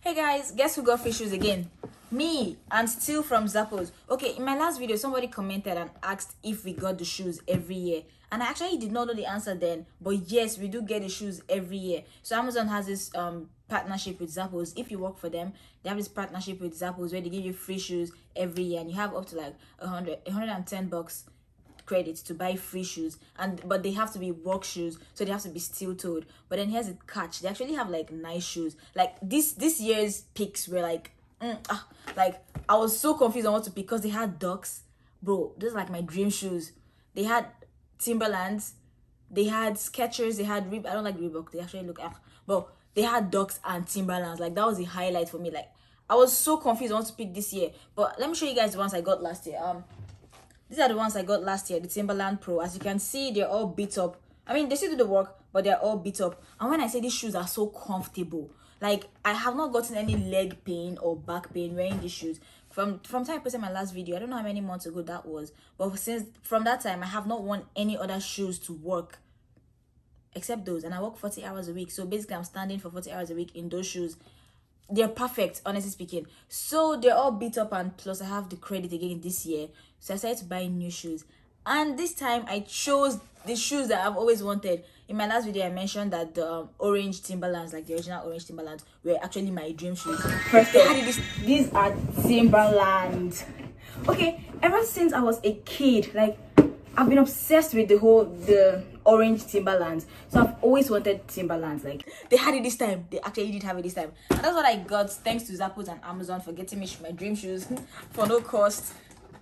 Hey guys, guess who got free shoes again? Me, and still from Zappos. Okay, in my last video, somebody commented and asked if we got the shoes every year. And I actually did not know the answer then, but yes, we do get the shoes every year. So Amazon has this partnership with Zappos. If you work for them, they have this partnership with Zappos where they give you free shoes every year, and you have up to like 110 bucks credits to buy free shoes, but they have to be work shoes, so they have to be steel toed. But then here's a catch: they actually have like nice shoes. Like this year's picks were like like I was so confused on what to pick because they had Ducks, bro. Those are like my dream shoes. They had Timberlands, they had Skechers, they had I don't like Reebok, they actually look but they had Ducks and Timberlands. Like that was the highlight for me. Like I was so confused on what to pick this year. But let me show you guys the ones I got last year. These are the ones I got last year, the Timberland Pro. As you can see, they're all beat up. I mean, they still do the work, but they're all beat up. And when I say these shoes are so comfortable, like I have not gotten any leg pain or back pain wearing these shoes. From time I posted my last video, I don't know how many months ago that was, but from that time, I have not worn any other shoes to work except those. And I work 40 hours a week. So basically, I'm standing for 40 hours a week in those shoes. They're perfect, honestly speaking. So they're all beat up, and plus I have the credit again this year, so I decided to buy new shoes. And this time I chose the shoes that I've always wanted. In my last video I mentioned that the orange Timberlands, like the original orange Timberlands, were actually my dream shoes. These are Timberland. Okay, ever since I was a kid, like I've been obsessed with the orange Timberlands. So I've always wanted Timberlands. Like they had it this time. They actually did have it this time. And that's what I got thanks to Zappos and Amazon for getting me my dream shoes for no cost.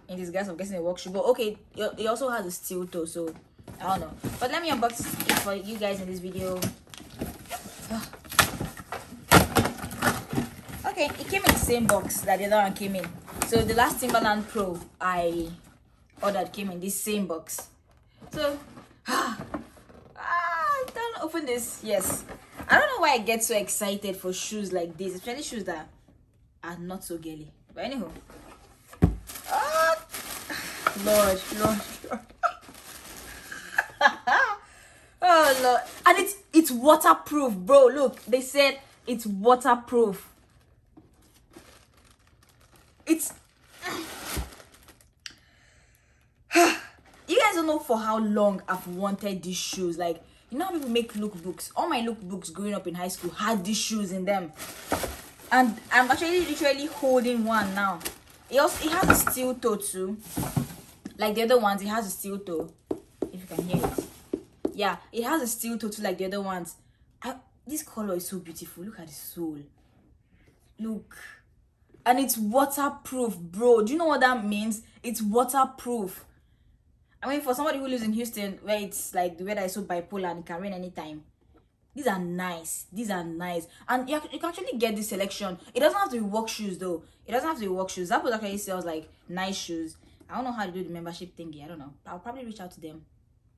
In disguise of getting a work shoe. But okay, it also has a steel toe, so I don't know. But let me unbox it for you guys in this video. Okay, it came in the same box that the other one came in. So the last Timberland Pro I ordered came in this same box. So don't open this. Yes, I don't know why I get so excited for shoes like this, especially shoes that are not so girly. But anyhow, Lord. Oh Lord. And it's waterproof, bro. Look, they said it's waterproof. It's you guys don't know for how long I've wanted these shoes. Like, you know how people make lookbooks? All my lookbooks growing up in high school had these shoes in them. And I'm actually literally holding one now. It has a steel toe too. Like the other ones, it has a steel toe. If you can hear it. Yeah, it has a steel toe too, like the other ones. This color is so beautiful. Look at the sole. Look. And it's waterproof, bro. Do you know what that means? It's waterproof. I mean, for somebody who lives in Houston, where it's like the weather is so bipolar and it can rain anytime. These are nice. These are nice. And you can actually get this selection. It doesn't have to be work shoes, though. It doesn't have to be work shoes. Zappos actually sells like nice shoes. I don't know how to do the membership thingy. I don't know. I'll probably reach out to them.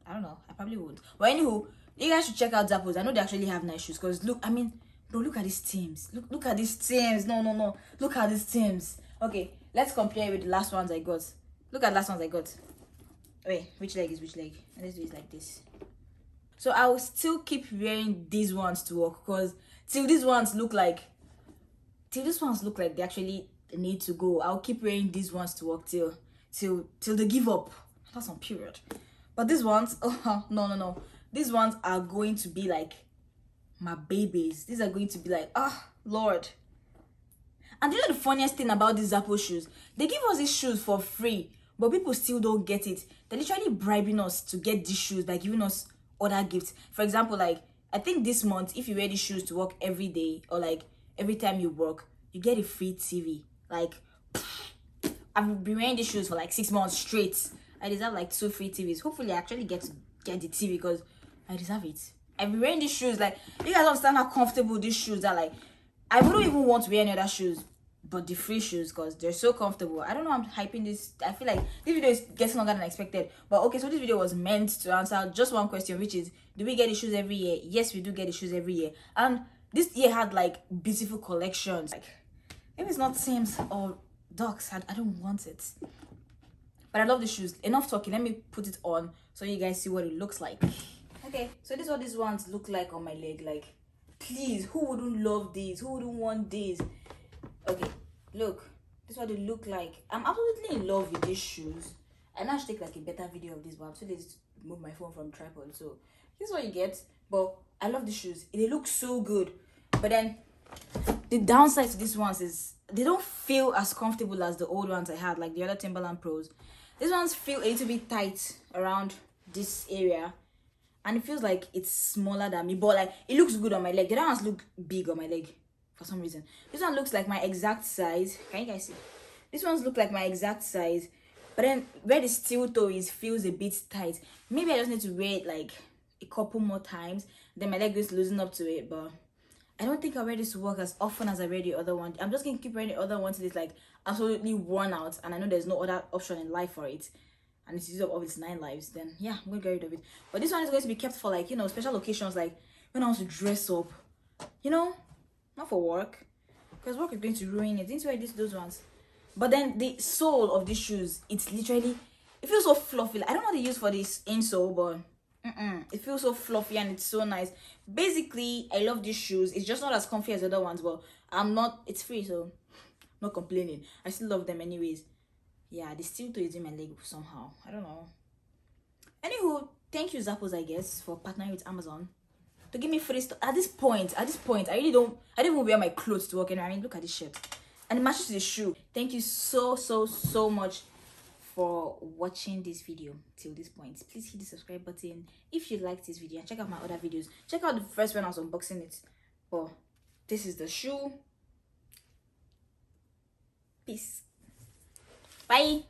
I don't know. I probably won't. But anywho, you guys should check out Zappos. I know they actually have nice shoes. Because look, I mean, bro, look at these teams. Look at these teams. No. Look at these teams. Okay, let's compare with the last ones I got. Look at the last ones I got. Wait, which leg is which leg? Let's do it like this. So I will still keep wearing these ones to work. Because till these ones look like they actually need to go. I'll keep wearing these ones to work till they give up. That's on period. But these ones, no. These ones are going to be like my babies. These are going to be like, Lord. And you know the funniest thing about these Zappos shoes? They give us these shoes for free, but people still don't get it. They're literally bribing us to get these shoes by giving us other gifts. For example, like, I think this month, if you wear these shoes to work every day, or like every time you work, you get a free TV. Like, I've been wearing these shoes for like 6 months straight. I deserve like 2 free TVs. Hopefully I actually get the TV because I deserve it. I've been wearing these shoes. Like, you guys understand how comfortable these shoes are. Like, I wouldn't even want to wear any other shoes but the free shoes because they're so comfortable. I don't know, I'm hyping this. I feel like this video is getting longer than expected. But okay, so this video was meant to answer just one question, which is, do we get the shoes every year? Yes, we do get the shoes every year. And this year had like beautiful collections. Like, maybe it's not Sims or Ducks. I don't want it. But I love the shoes. Enough talking. Let me put it on so you guys see what it looks like. Okay, so this is what these ones look like on my leg. Like, Please, who wouldn't love these? Who wouldn't want these? Okay, look, this is what they look like. I'm absolutely in love with these shoes. I now should take like a better video of this, but I'm too lazy to move my phone from tripod. So this is what you get. But I love the shoes. They look so good. But then the downside to these ones is they don't feel as comfortable as the old ones I had, like the other Timberland Pros. These ones feel a little bit tight around this area, and it feels like it's smaller than me, but like it looks good on my leg. The other ones look big on my leg for some reason. This one looks like my exact size. Can you guys see? This ones look like my exact size, but then where the steel toe is feels a bit tight. Maybe I just need to wear it like a couple more times, then my leg is loosen up to it. But I don't think I wear this to work as often as I wear the other one. I'm just gonna keep wearing the other one till it's like absolutely worn out, and I know there's no other option in life for it, and it's used up of its 9 lives. Then yeah, I'm gonna get rid of it. But this one is going to be kept for, like, you know, special occasions, like when I want to dress up, you know, not for work, because work is going to ruin it. Didn't wear those ones. But then the sole of these shoes, it's literally, it feels so fluffy. I don't know what they use for this insole, but it feels so fluffy and it's so nice. Basically, I love these shoes. It's just not as comfy as the other ones, but it's free, so I'm not complaining. I still love them anyways. Yeah, they still toe is in my leg somehow. I don't know. Anywho, thank you Zappos, I guess, for partnering with Amazon to give me free stuff. At this point, I don't even wear my clothes to work anymore. I mean, look at this shirt. And it matches the shoe. Thank you so much for watching this video till this point. Please hit the subscribe button if you liked this video, and check out my other videos. Check out the first one I was unboxing it. But this is the shoe. Peace. Bye.